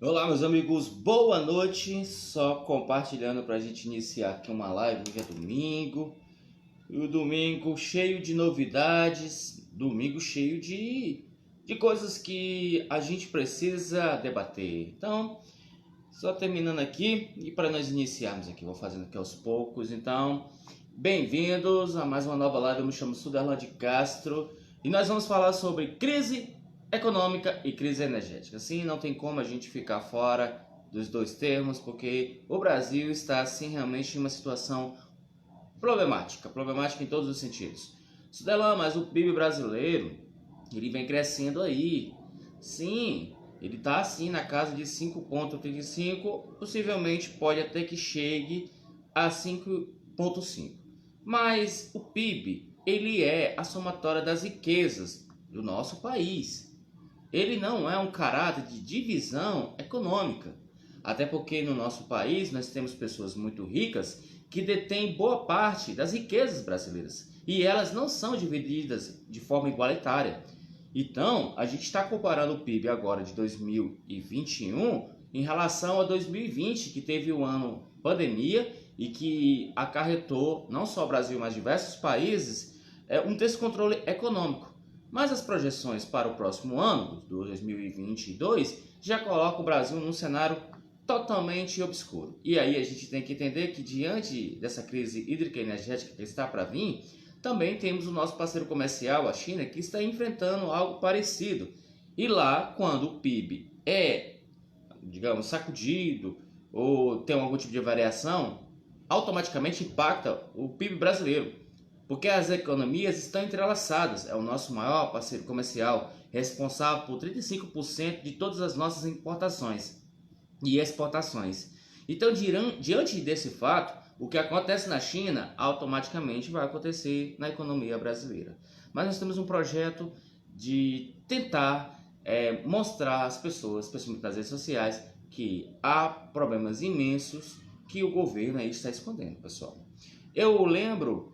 Olá, meus amigos, boa noite. Só compartilhando para a gente iniciar aqui uma live. Hoje é domingo, e o domingo cheio de novidades, domingo cheio de coisas que a gente precisa debater. Então, só terminando aqui e para nós iniciarmos aqui, vou fazendo aqui aos poucos. Então, bem-vindos a mais uma nova live. Eu me chamo Suderlan de Castro e nós vamos falar sobre crise econômica e crise energética. Assim, não tem como a gente ficar fora dos dois termos, porque o Brasil está assim realmente em uma situação problemática em todos os sentidos. Suderlan, mas o PIB brasileiro, ele vem crescendo aí. Sim, ele está assim na casa de 5,35, possivelmente pode até que chegue a 5,5. Mas o PIB, ele é a somatória das riquezas do nosso país. Ele não é um caráter de divisão econômica. Até porque no nosso país nós temos pessoas muito ricas que detêm boa parte das riquezas brasileiras. E elas não são divididas de forma igualitária. Então, a gente está comparando o PIB agora de 2021 em relação a 2020, que teve o ano pandemia e que acarretou não só o Brasil, mas diversos países um descontrole econômico. Mas as projeções para o próximo ano, de 2022, já colocam o Brasil num cenário totalmente obscuro. E aí a gente tem que entender que diante dessa crise hídrica e energética que está para vir, também temos o nosso parceiro comercial, a China, que está enfrentando algo parecido. E lá, quando o PIB é, digamos, sacudido ou tem algum tipo de variação, automaticamente impacta o PIB brasileiro. Porque as economias estão entrelaçadas. É o nosso maior parceiro comercial, responsável por 35% de todas as nossas importações e exportações. Então, diante desse fato, o que acontece na China automaticamente vai acontecer na economia brasileira. Mas nós temos um projeto de tentar mostrar às pessoas, especialmente nas redes sociais, que há problemas imensos que o governo aí está escondendo, pessoal. Eu lembro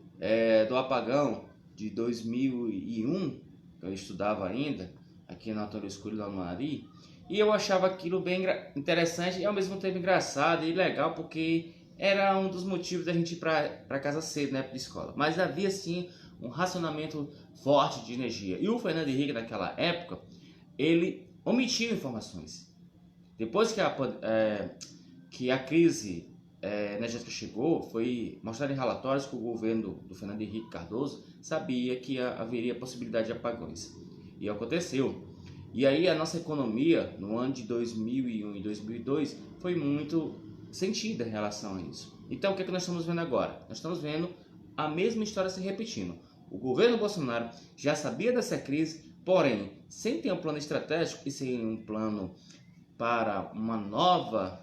do apagão de 2001, que eu estudava ainda, aqui na Antônio Escuro da Mari, e eu achava aquilo bem interessante e ao mesmo tempo engraçado e legal, porque era um dos motivos da gente ir para casa cedo, né, para escola. Mas havia sim um racionamento forte de energia. E o Fernando Henrique, naquela época, ele omitiu informações. Depois que a crise energética chegou, foi mostrado em relatórios que o governo do Fernando Henrique Cardoso sabia que haveria possibilidade de apagões. E aconteceu. E aí a nossa economia, no ano de 2001 e 2002, foi muito sentida em relação a isso. Então, o que é que nós estamos vendo agora? Nós estamos vendo a mesma história se repetindo. O governo Bolsonaro já sabia dessa crise, porém, sem ter um plano estratégico e sem um plano para uma nova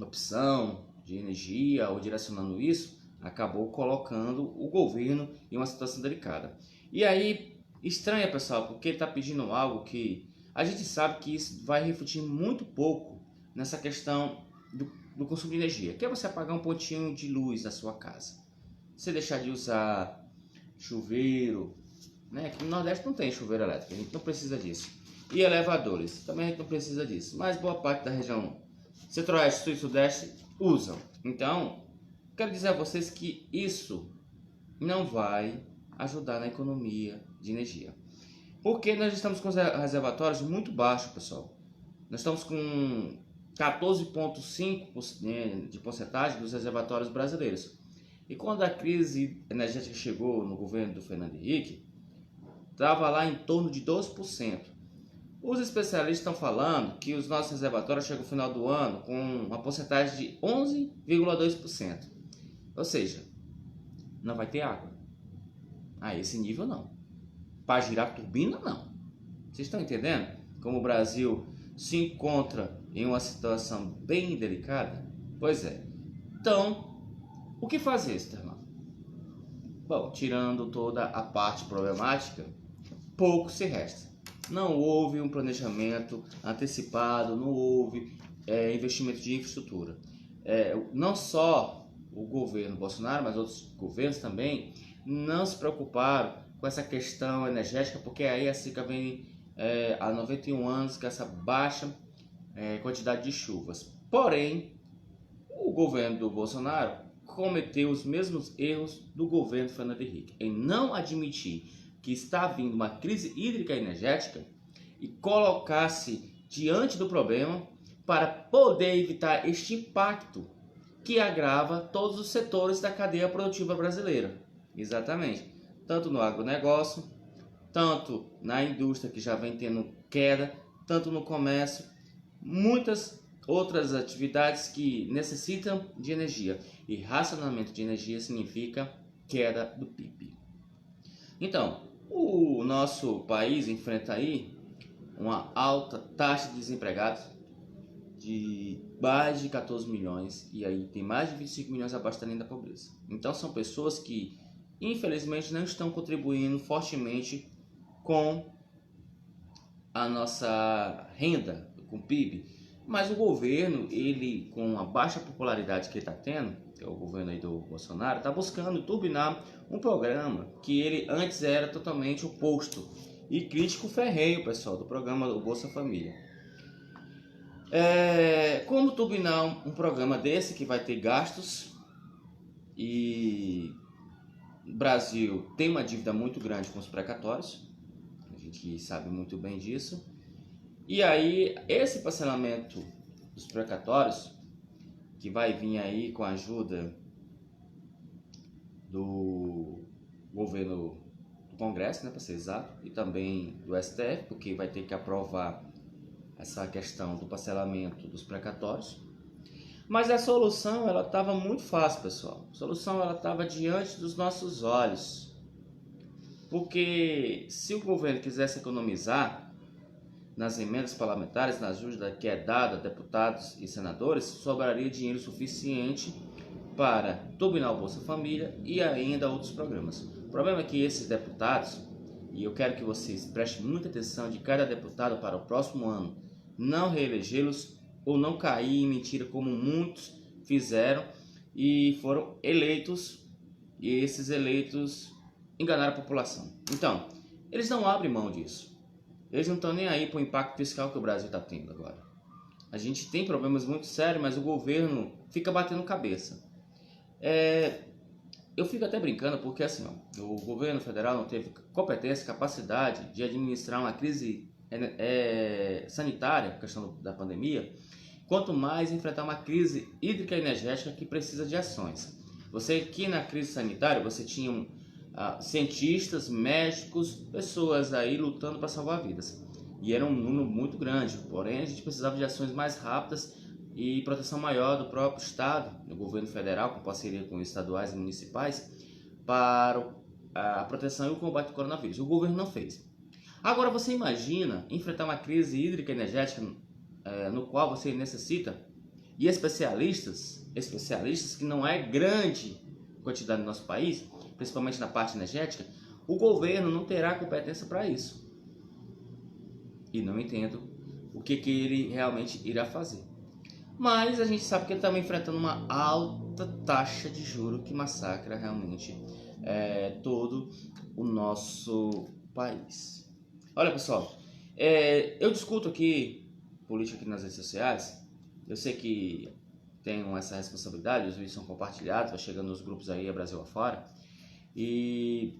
opção de energia ou direcionando isso, acabou colocando o governo em uma situação delicada. E aí, estranha, pessoal, porque ele está pedindo algo que a gente sabe que isso vai refletir muito pouco nessa questão do consumo de energia, que é você apagar um pontinho de luz na sua casa, você deixar de usar chuveiro, né? Aqui no Nordeste não tem chuveiro elétrico, a gente não precisa disso. E elevadores, também a gente não precisa disso, mas boa parte da região Centro-Oeste, Sul e Sudeste usam. Então, quero dizer a vocês que isso não vai ajudar na economia de energia. Porque nós estamos com reservatórios muito baixos, pessoal. Nós estamos com 14,5% de porcentagem dos reservatórios brasileiros. E quando a crise energética chegou no governo do Fernando Henrique, estava lá em torno de 12%. Os especialistas estão falando que os nossos reservatórios chegam no final do ano com uma porcentagem de 11,2%. Ou seja, não vai ter água. A esse nível não. Para girar turbina, não. Vocês estão entendendo como o Brasil se encontra em uma situação bem delicada? Pois é. Então, o que fazer, Sterlan? Bom, tirando toda a parte problemática, pouco se resta. Não houve um planejamento antecipado, não houve investimento de infraestrutura. Não só o governo Bolsonaro, mas outros governos também não se preocuparam com essa questão energética, porque aí a SICA vem há 91 anos com essa baixa quantidade de chuvas. Porém, o governo do Bolsonaro cometeu os mesmos erros do governo Fernando Henrique, em não admitir que está vindo uma crise hídrica e energética e colocar-se diante do problema para poder evitar este impacto que agrava todos os setores da cadeia produtiva brasileira. Exatamente. Tanto no agronegócio, tanto na indústria que já vem tendo queda, tanto no comércio, muitas outras atividades que necessitam de energia. E racionamento de energia significa queda do PIB. Então, o nosso país enfrenta aí uma alta taxa de desempregados de mais de 14 milhões e aí tem mais de 25 milhões abaixo da linha da pobreza. Então são pessoas que infelizmente não estão contribuindo fortemente com a nossa renda, com o PIB, mas o governo, ele com a baixa popularidade que ele está tendo, que é o governo aí do Bolsonaro, está buscando turbinar um programa que ele antes era totalmente oposto e crítico ferrenho, pessoal, do programa do Bolsa Família. Como turbinar um programa desse que vai ter gastos e o Brasil tem uma dívida muito grande com os precatórios, a gente sabe muito bem disso, e aí esse parcelamento dos precatórios, que vai vir aí com a ajuda do governo do Congresso, né, para ser exato, e também do STF, porque vai ter que aprovar essa questão do parcelamento dos precatórios. Mas a solução, ela estava muito fácil, pessoal. A solução, ela estava diante dos nossos olhos. Porque se o governo quisesse economizar nas emendas parlamentares, na ajuda que é dada a deputados e senadores, sobraria dinheiro suficiente para turbinar o Bolsa Família e ainda outros programas. O problema é que esses deputados, e eu quero que vocês prestem muita atenção de cada deputado para o próximo ano, não reelegê-los ou não cair em mentira como muitos fizeram e foram eleitos, e esses eleitos enganaram a população. Então, eles não abrem mão disso. Eles não estão nem aí para o impacto fiscal que o Brasil está tendo agora. A gente tem problemas muito sérios, mas o governo fica batendo cabeça. Eu fico até brincando porque assim, o governo federal não teve competência, capacidade de administrar uma crise sanitária, questão da pandemia, quanto mais enfrentar uma crise hídrica e energética que precisa de ações. Você aqui na crise sanitária, você tinha cientistas, médicos, pessoas aí lutando para salvar vidas. E era um número muito grande, porém a gente precisava de ações mais rápidas e proteção maior do próprio Estado, do governo federal, com parceria com estaduais e municipais, para a proteção e o combate ao coronavírus. O governo não fez. Agora você imagina enfrentar uma crise hídrica e energética no qual você necessita, e especialistas que não é grande quantidade no nosso país, principalmente na parte energética, o governo não terá competência para isso. E não entendo o que ele realmente irá fazer. Mas a gente sabe que ele está enfrentando uma alta taxa de juros que massacra realmente todo o nosso país. Olha, pessoal, eu discuto aqui política aqui nas redes sociais. Eu sei que tenho essa responsabilidade, os vídeos são compartilhados, vai chegando nos grupos aí, Brasil afora. E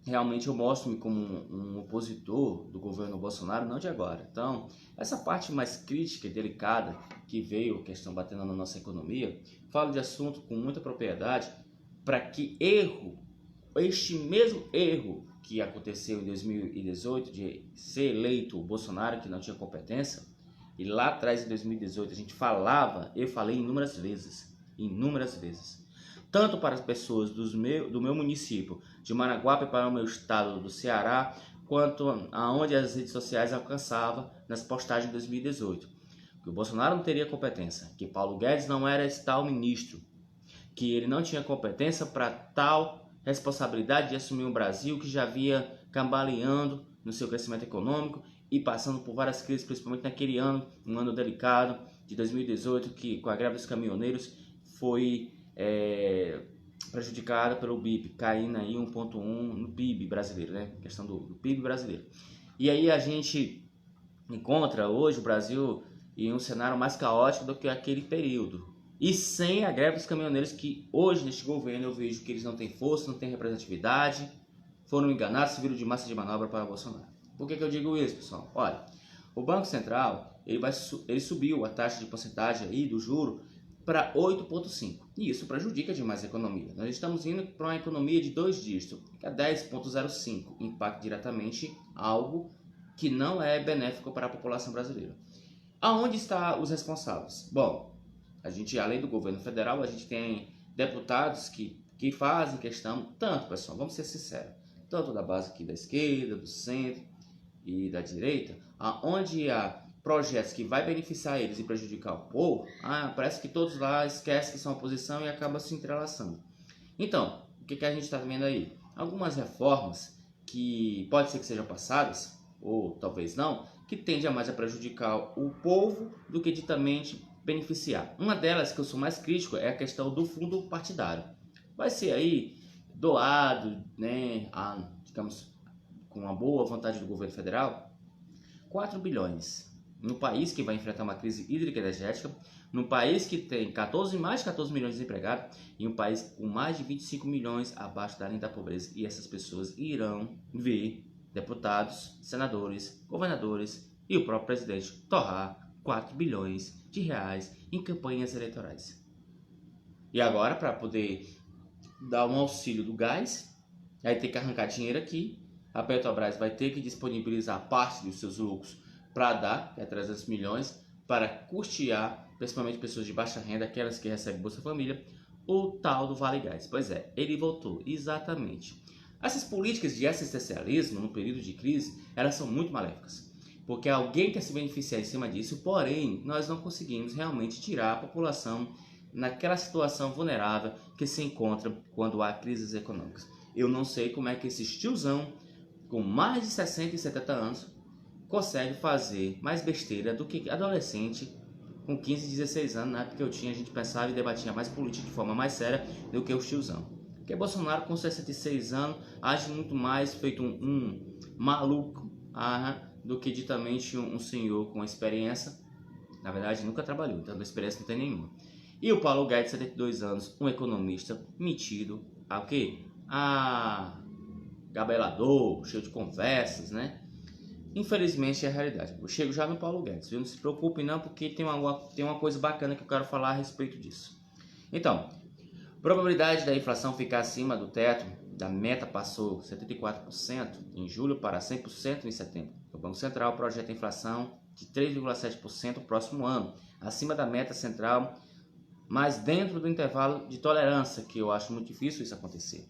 realmente eu mostro-me como um opositor do governo Bolsonaro, não de agora. Então, essa parte mais crítica e delicada que veio, questão batendo na nossa economia, falo de assunto com muita propriedade para que este mesmo erro que aconteceu em 2018 de ser eleito o Bolsonaro, que não tinha competência, e lá atrás em 2018 a gente eu falei inúmeras vezes, tanto para as pessoas do meu município de Maraguape para o meu estado do Ceará, quanto aonde as redes sociais alcançavam nas postagens de 2018. Que o Bolsonaro não teria competência, que Paulo Guedes não era esse tal ministro, que ele não tinha competência para tal responsabilidade de assumir um Brasil que já vinha cambaleando no seu crescimento econômico e passando por várias crises, principalmente naquele ano, um ano delicado de 2018, que com a greve dos caminhoneiros foi prejudicada pelo PIB, caindo aí 1,1 no PIB brasileiro, né? Questão do PIB brasileiro. E aí a gente encontra hoje o Brasil e um cenário mais caótico do que aquele período. E sem a greve dos caminhoneiros, que hoje neste governo eu vejo que eles não têm força, não têm representatividade, foram enganados, serviram de massa de manobra para Bolsonaro. Por que eu digo isso, pessoal? Olha, o Banco Central ele subiu a taxa de porcentagem aí do juro para 8,5%. E isso prejudica demais a economia. Nós estamos indo para uma economia de 2 dígitos, que é 10,05%. Impacta diretamente algo que não é benéfico para a população brasileira. Aonde estão os responsáveis? Bom, a gente, além do governo federal, a gente tem deputados que fazem questão, tanto, pessoal, vamos ser sinceros, tanto da base aqui da esquerda, do centro e da direita, aonde há projetos que vai beneficiar eles e prejudicar o povo, parece que todos lá esquecem que são oposição e acabam se entrelaçando. Então, o que a gente está vendo aí? Algumas reformas que pode ser que sejam passadas, ou talvez não, que tende a mais a prejudicar o povo do que ditamente beneficiar. Uma delas que eu sou mais crítico é a questão do fundo partidário. Vai ser aí doado, né, digamos, com uma boa vontade do governo federal, 4 bilhões. No país que vai enfrentar uma crise hídrica e energética, num país que tem mais de 14 milhões de desempregados e um país com mais de 25 milhões abaixo da linha da pobreza. E essas pessoas irão ver deputados, senadores, governadores e o próprio presidente torrar 4 bilhões de reais em campanhas eleitorais. E agora, para poder dar um auxílio do gás, aí tem que arrancar dinheiro aqui, a Petrobras vai ter que disponibilizar parte dos seus lucros para dar, que é 300 milhões, para custear, principalmente pessoas de baixa renda, aquelas que recebem Bolsa Família, o tal do Vale Gás. Pois é, ele voltou, exatamente. Essas políticas de assistencialismo no período de crise, elas são muito maléficas, porque alguém quer se beneficiar em cima disso, porém, nós não conseguimos realmente tirar a população naquela situação vulnerável que se encontra quando há crises econômicas. Eu não sei como é que esse tiozão, com mais de 60 e 70 anos, consegue fazer mais besteira do que adolescente com 15 e 16 anos, na época que a gente pensava e debatia mais política de forma mais séria do que o tiozão. Porque Bolsonaro com 66 anos age muito mais feito um maluco do que ditamente um senhor com experiência. Na verdade nunca trabalhou, então a experiência não tem nenhuma. E o Paulo Guedes, 72 anos, um economista metido, gabelador, cheio de conversas, né? Infelizmente é a realidade. Eu chego já no Paulo Guedes, viu? Não se preocupe não, porque tem uma coisa bacana que eu quero falar a respeito disso. Então, probabilidade da inflação ficar acima do teto da meta passou 74% em julho para 100% em setembro. O Banco Central projeta a inflação de 3,7% no próximo ano, acima da meta central, mas dentro do intervalo de tolerância, que eu acho muito difícil isso acontecer.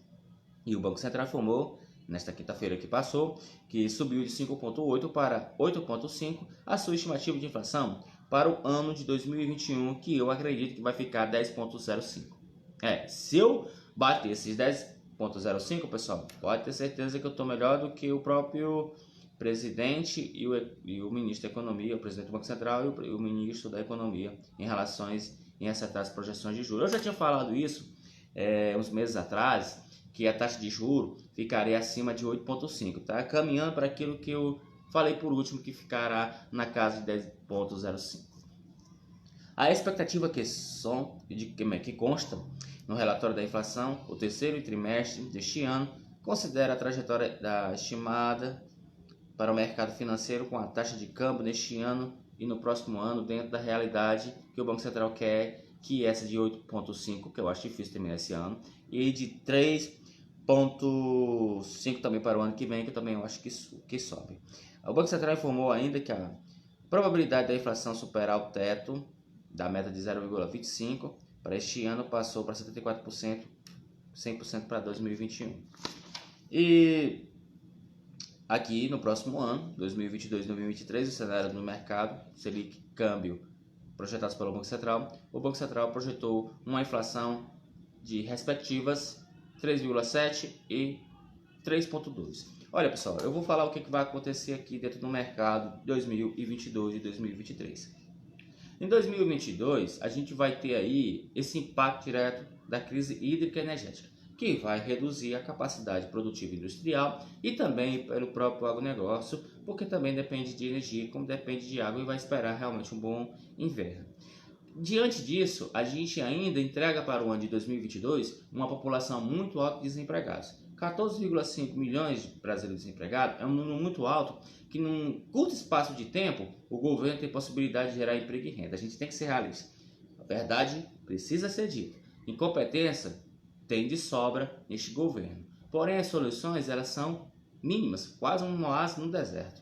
E o Banco Central informou, nesta quinta-feira que passou, que subiu de 5,8 para 8,5 a sua estimativa de inflação para o ano de 2021, que eu acredito que vai ficar 10,05. Se eu bater esses 10,05, pessoal, pode ter certeza que eu estou melhor do que o próprio presidente e o ministro da Economia, o presidente do Banco Central e o ministro da Economia em acertar as projeções de juros. Eu já tinha falado isso uns meses atrás, que a taxa de juros ficaria acima de 8,5, tá? Caminhando para aquilo que eu falei por último, que ficará na casa de 10,05. A expectativa que consta no relatório da inflação, o terceiro trimestre deste ano, considera a trajetória estimada para o mercado financeiro com a taxa de câmbio neste ano e no próximo ano dentro da realidade que o Banco Central quer, que é essa de 8,5, que eu acho difícil terminar esse ano, e de 3,5 também para o ano que vem, que eu também acho que sobe. O Banco Central informou ainda que a probabilidade da inflação superar o teto da meta de 0,25 para este ano passou para 74%, 100% para 2021. E aqui no próximo ano, 2022 e 2023, o cenário do mercado, Selic, câmbio projetados pelo Banco Central, o Banco Central projetou uma inflação de respectivas 3,7 e 3,2. Olha pessoal, eu vou falar o que vai acontecer aqui dentro do mercado 2022 e 2023. Em 2022, a gente vai ter aí esse impacto direto da crise hídrica e energética, que vai reduzir a capacidade produtiva industrial e também pelo próprio agronegócio, porque também depende de energia, como depende de água, e vai esperar realmente um bom inverno. Diante disso, a gente ainda entrega para o ano de 2022 uma população muito alta de desempregados. 14,5 milhões de brasileiros desempregados é um número muito alto que, num curto espaço de tempo, o governo tem possibilidade de gerar emprego e renda. A gente tem que ser realista. A verdade precisa ser dita. Incompetência tem de sobra neste governo. Porém, as soluções elas são mínimas, quase um oásis no deserto.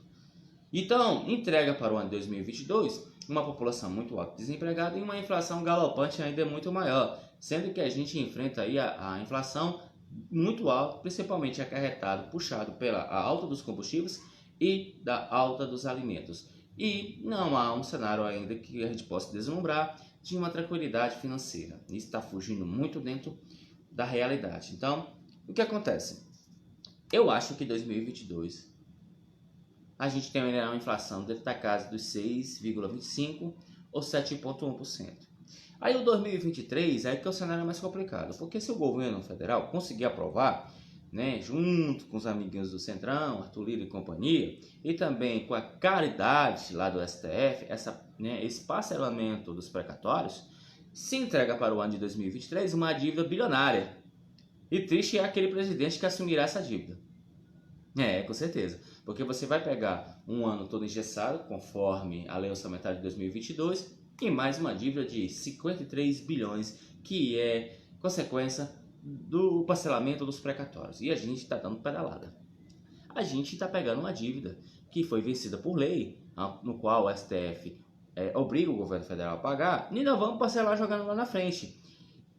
Então, entrega para o ano de 2022 uma população muito alta desempregada e uma inflação galopante ainda muito maior, sendo que a gente enfrenta aí a inflação muito alta, principalmente acarretado, puxado pela alta dos combustíveis e da alta dos alimentos. E não há um cenário ainda que a gente possa deslumbrar de uma tranquilidade financeira. Isso está fugindo muito dentro da realidade. Então, o que acontece? Eu acho que 2022 a gente tem uma inflação dentro da casa dos 6,25% ou 7,1%. Aí o 2023 é que é o cenário mais complicado, porque se o governo federal conseguir aprovar, né, junto com os amiguinhos do Centrão, Arthur Lira e companhia, e também com a caridade lá do STF, esse parcelamento dos precatórios, se entrega para o ano de 2023 uma dívida bilionária. E triste é aquele presidente que assumirá essa dívida. Com certeza. Porque você vai pegar um ano todo engessado, conforme a lei orçamentária de 2022, e mais uma dívida de 53 bilhões, que é consequência do parcelamento dos precatórios. E a gente está dando pedalada. A gente está pegando uma dívida que foi vencida por lei, no qual o STF obriga o governo federal a pagar, e nós vamos parcelar jogando lá na frente.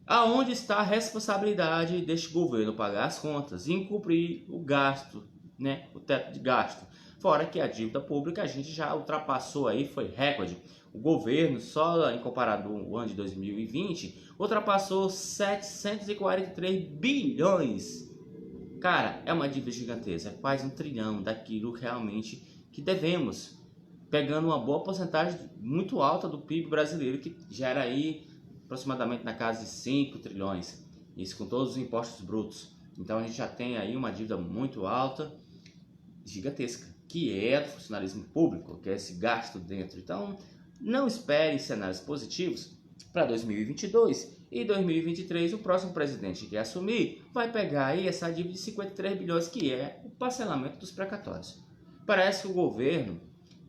Aonde está a responsabilidade deste governo pagar as contas e cumprir o gasto, né, o teto de gasto? Fora que a dívida pública a gente já ultrapassou aí, foi recorde. O governo, só em comparado com o ano de 2020, ultrapassou 743 bilhões. Cara, é uma dívida gigantesca, é quase 1 trilhão daquilo realmente que devemos, pegando uma boa porcentagem muito alta do PIB brasileiro, que gera aí aproximadamente na casa de 5 trilhões, isso com todos os impostos brutos. Então a gente já tem aí uma dívida muito alta, gigantesca, que é do funcionalismo público, que é esse gasto dentro. Então não espere cenários positivos para 2022 e 2023. O próximo presidente que assumir vai pegar aí essa dívida de 53 bilhões, que é o parcelamento dos precatórios. Parece que o governo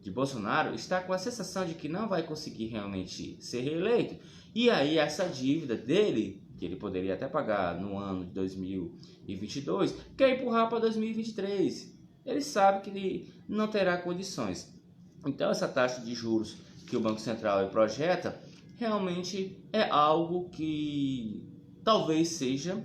de Bolsonaro está com a sensação de que não vai conseguir realmente ser reeleito, e aí essa dívida dele, que ele poderia até pagar no ano de 2022, quer empurrar para 2023. Ele sabe que ele não terá condições. Então essa taxa de juros que o Banco Central projeta realmente é algo que talvez seja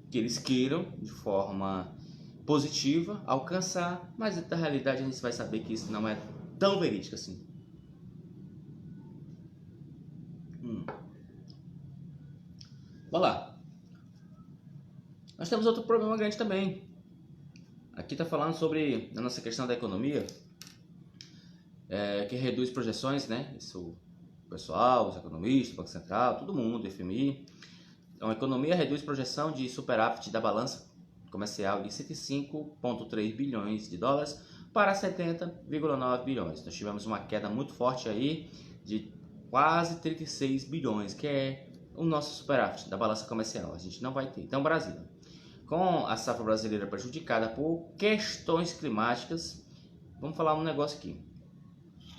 que eles queiram de forma positiva alcançar, mas na realidade a gente vai saber que isso não é tão verídico assim. Vamos lá. Nós temos outro problema grande também. Aqui está falando sobre a nossa questão da economia, que reduz projeções, né? Isso, o pessoal, os economistas, o Banco Central, todo mundo, FMI. Então, a economia reduz projeção de superávit da balança comercial de 105,3 bilhões de dólares para 70,9 bilhões. Nós tivemos uma queda muito forte aí de quase 36 bilhões, que é o nosso superávit da balança comercial. A gente não vai ter. Então, Brasil, com a safra brasileira prejudicada por questões climáticas, vamos falar um negócio aqui.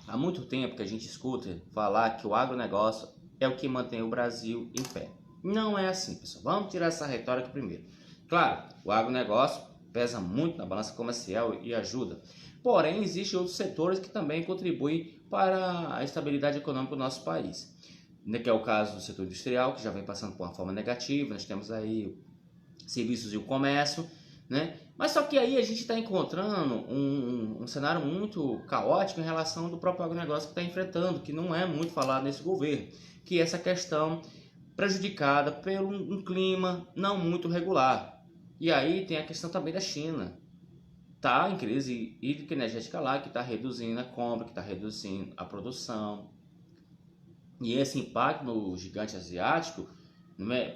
Há muito tempo que a gente escuta falar que o agronegócio é o que mantém o Brasil em pé. Não é assim, pessoal. Vamos tirar essa retórica primeiro. Claro, o agronegócio pesa muito na balança comercial e ajuda. Porém, existem outros setores que também contribuem para a estabilidade econômica do nosso país. Que é o caso do setor industrial, que já vem passando por uma forma negativa. Nós temos aí serviços e o comércio, né? Mas só que aí a gente está encontrando um cenário muito caótico em relação do próprio agronegócio que está enfrentando, que não é muito falado nesse governo, que é essa questão prejudicada por um clima não muito regular. E aí tem a questão também da China. Está em crise hídrica energética lá, que está reduzindo a compra, que está reduzindo a produção. E esse impacto no gigante asiático,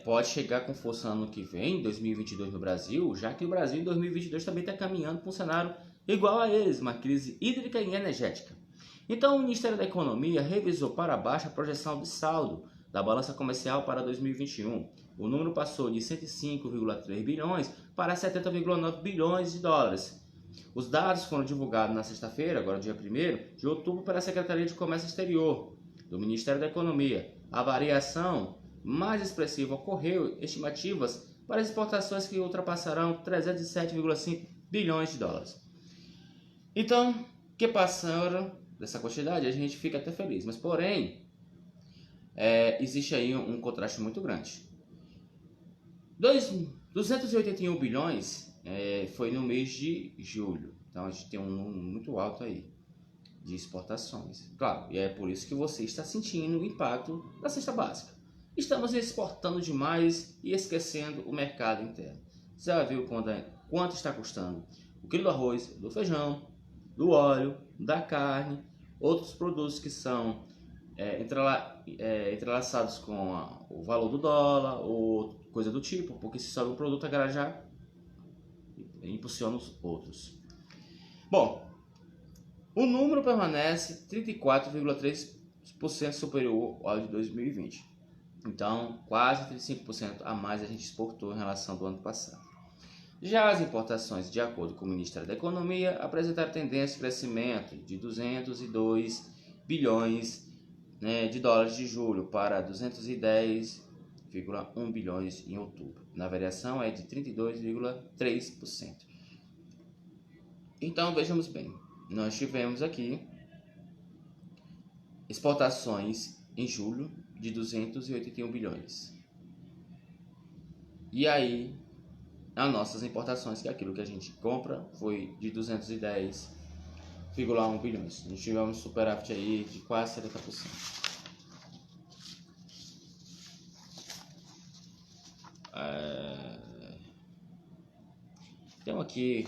pode chegar com força ano que vem, 2022 no Brasil, já que o Brasil em 2022 também está caminhando para um cenário igual a eles, uma crise hídrica e energética. Então o Ministério da Economia revisou para baixo a projeção de saldo da balança comercial para 2021. O número passou de 105,3 bilhões para 70,9 bilhões de dólares. Os dados foram divulgados na sexta-feira, agora dia 1º de outubro, pela Secretaria de Comércio Exterior do Ministério da Economia. A variação mais expressiva ocorreu estimativas para exportações que ultrapassarão 307,5 bilhões de dólares. Então, que passaram dessa quantidade, a gente fica até feliz. Mas, porém, existe aí um contraste muito grande. 281 bilhões foi no mês de julho. Então, a gente tem um número muito alto aí de exportações. Claro, e é por isso que você está sentindo o impacto da cesta básica. Estamos exportando demais e esquecendo o mercado interno. Você já viu quanto está custando o quilo do arroz, do feijão, do óleo, da carne, outros produtos que são entrelaçados com o valor do dólar ou coisa do tipo, porque se sobe um produto, a galera já impulsiona os outros. Bom, o número permanece 34,3% superior ao de 2020. Então, quase 35% a mais a gente exportou em relação ao ano passado. Já as importações, de acordo com o Ministério da Economia, apresentaram tendência de crescimento de 202 bilhões de dólares de julho para 210,1 bilhões em outubro. Na variação é de 32,3%. Então, vejamos bem, nós tivemos aqui exportações em julho de 281 bilhões. E aí, as nossas importações, que é aquilo que a gente compra, foi de 210,1 bilhões. Nós tivemos superávit aí de quase 70%. Então aqui...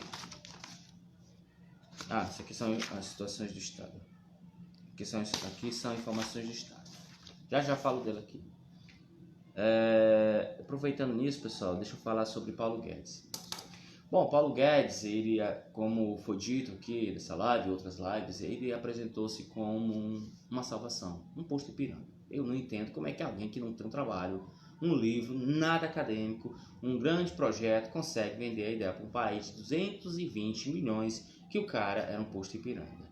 isso aqui são as situações do Estado. Aqui são informações do Estado. Já falo dela aqui. Aproveitando nisso, pessoal, deixa eu falar sobre Paulo Guedes. Bom, Paulo Guedes, ele, como foi dito aqui nessa live e outras lives, ele apresentou-se como uma salvação, um posto Ipiranga. Eu não entendo como é que alguém que não tem um trabalho, um livro, nada acadêmico, um grande projeto, consegue vender a ideia para um país de 220 milhões que o cara era um posto Ipiranga.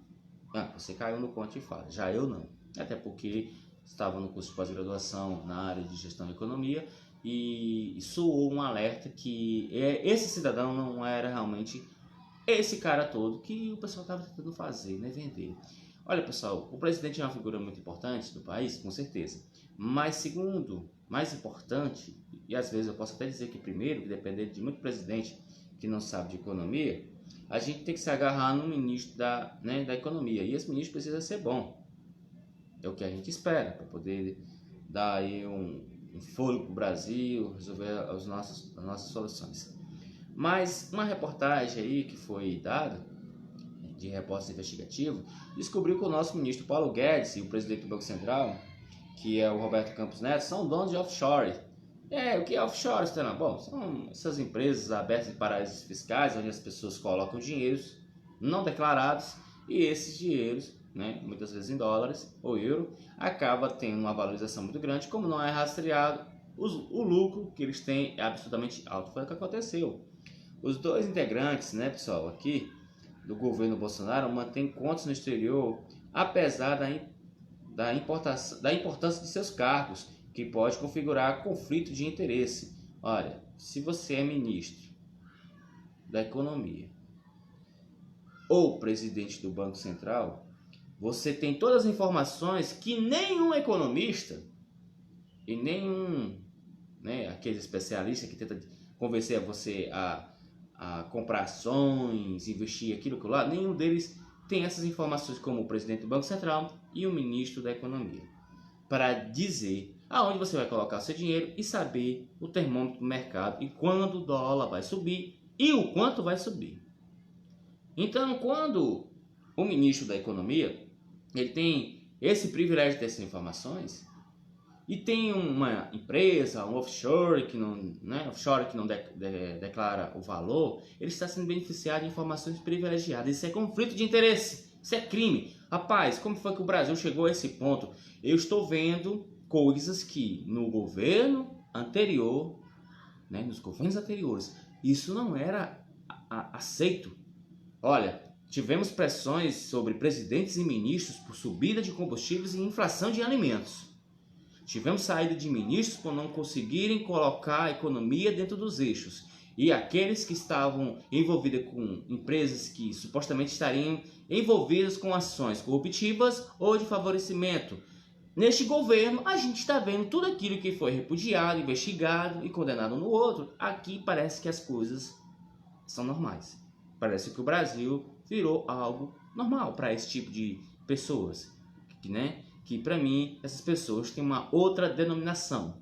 Você caiu no conto e fala, já eu não. Até porque estava no curso de pós-graduação na área de gestão e economia e soou um alerta que esse cidadão não era realmente esse cara todo que o pessoal estava tentando fazer, vender. Olha, pessoal, o presidente é uma figura muito importante do país, com certeza. Mas segundo, mais importante, e às vezes eu posso até dizer que primeiro, dependendo de muito presidente que não sabe de economia, a gente tem que se agarrar no ministro da economia. E esse ministro precisa ser bom. É o que a gente espera para poder dar aí um fôlego para o Brasil, resolver as nossas soluções. Mas uma reportagem aí que foi dada, de repórter investigativo, descobriu que o nosso ministro Paulo Guedes e o presidente do Banco Central, que é o Roberto Campos Neto, são donos de offshore. O que é offshore, Estela? Bom, são essas empresas abertas em paraísos fiscais, onde as pessoas colocam dinheiros não declarados e esses dinheiros, muitas vezes em dólares ou euro, acaba tendo uma valorização muito grande. Como não é rastreado, o lucro que eles têm é absolutamente alto. Foi o que aconteceu. Os dois integrantes, pessoal, aqui do governo Bolsonaro mantêm contas no exterior, apesar da importância de seus cargos, que pode configurar conflito de interesse. Olha, se você é ministro da Economia ou presidente do Banco Central, você tem todas as informações que nenhum economista e nenhum aquele especialista que tenta convencer você a comprar ações, investir aquilo que lá, nenhum deles tem essas informações como o presidente do Banco Central e o ministro da Economia, para dizer aonde você vai colocar seu dinheiro e saber o termômetro do mercado e quando o dólar vai subir e o quanto vai subir. Então, quando o ministro da Economia ele tem esse privilégio de ter essas informações, e tem uma empresa, um offshore que não declara o valor, ele está sendo beneficiado de informações privilegiadas. Isso é conflito de interesse, isso é crime. Rapaz, como foi que o Brasil chegou a esse ponto? Eu estou vendo coisas que no governo anterior, nos governos anteriores, isso não era aceito. Olha, tivemos pressões sobre presidentes e ministros por subida de combustíveis e inflação de alimentos. Tivemos saída de ministros por não conseguirem colocar a economia dentro dos eixos. E aqueles que estavam envolvidos com empresas que supostamente estariam envolvidas com ações corruptivas ou de favorecimento. Neste governo, a gente está vendo tudo aquilo que foi repudiado, investigado e condenado no outro. Aqui parece que as coisas são normais. Parece que o Brasil virou algo normal para esse tipo de pessoas, que para mim essas pessoas têm uma outra denominação.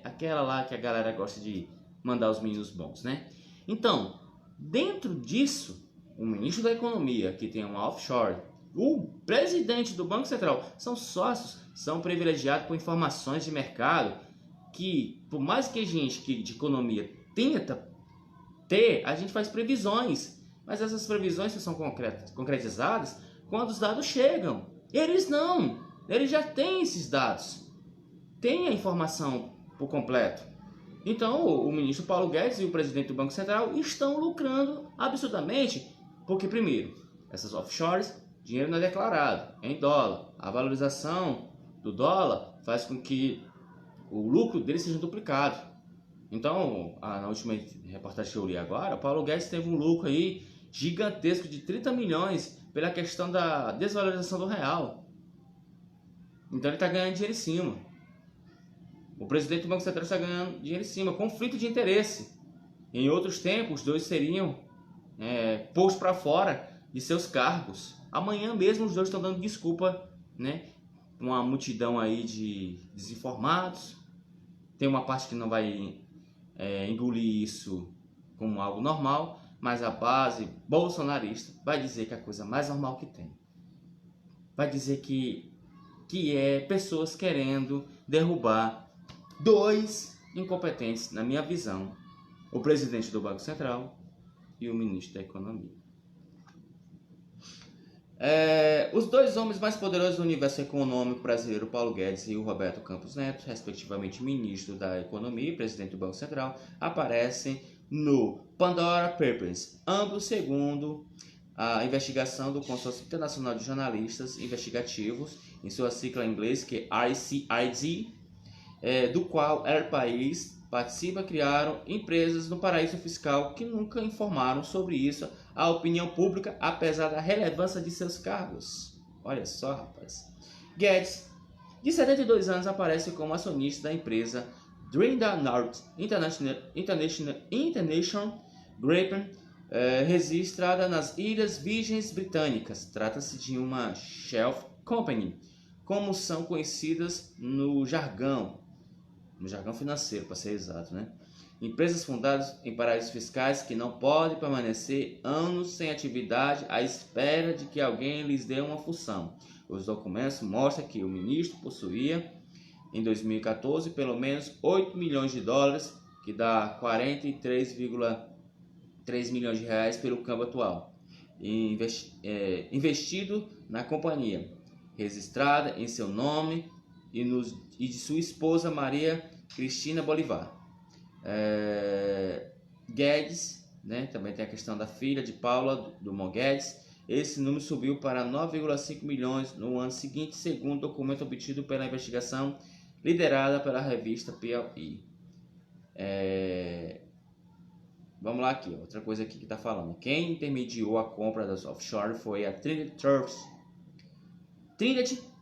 Aquela lá que a galera gosta de mandar os meninos bons, Então, dentro disso, o ministro da Economia, que tem uma offshore, o presidente do Banco Central, são sócios, são privilegiados com informações de mercado que, por mais que a gente de economia tenta ter, a gente faz previsões, mas essas previsões são concretizadas quando os dados chegam. Eles não, eles já têm esses dados, têm a informação por completo. Então o ministro Paulo Guedes e o presidente do Banco Central estão lucrando absurdamente, porque primeiro, essas offshores, dinheiro não é declarado, é em dólar. A valorização do dólar faz com que o lucro deles seja duplicado. Então, na última reportagem que eu li agora, o Paulo Guedes teve um lucro aí gigantesco de 30 milhões pela questão da desvalorização do real. Então ele está ganhando dinheiro em cima. O presidente do Banco Central está ganhando dinheiro em cima. Conflito de interesse. Em outros tempos, os dois seriam postos para fora de seus cargos. Amanhã mesmo os dois estão dando desculpa, uma multidão aí de desinformados. Tem uma parte que não vai engolir isso como algo normal, mas a base bolsonarista vai dizer que é a coisa mais normal que tem. Vai dizer que é pessoas querendo derrubar dois incompetentes, na minha visão, o presidente do Banco Central e o ministro da Economia. Os dois homens mais poderosos do universo econômico brasileiro, Paulo Guedes e o Roberto Campos Neto, respectivamente ministro da Economia e presidente do Banco Central, aparecem no Pandora Papers, ambos segundo a investigação do Consórcio Internacional de Jornalistas Investigativos, em sua sigla em inglês, que é ICID, do qual o país participa, criaram empresas no paraíso fiscal que nunca informaram sobre isso à opinião pública, apesar da relevância de seus cargos. Olha só, rapaz. Guedes, de 72 anos, aparece como acionista da empresa Dream North International Group, registrada nas Ilhas Virgens Britânicas. Trata-se de uma shelf company, como são conhecidas no jargão financeiro, para ser exato, Empresas fundadas em paraísos fiscais que não podem permanecer anos sem atividade à espera de que alguém lhes dê uma função. Os documentos mostram que o ministro possuía, em 2014, pelo menos 8 milhões de dólares, que dá 43,3 milhões de reais pelo câmbio atual, investido na companhia, registrada em seu nome e de sua esposa Maria Cristina Bolivar. Guedes, também tem a questão da filha de Paula Dumont Guedes. Esse número subiu para 9,5 milhões no ano seguinte, segundo documento obtido pela investigação liderada pela revista PLE. Vamos lá aqui, outra coisa aqui que está falando. Quem intermediou a compra das offshore foi a Trinity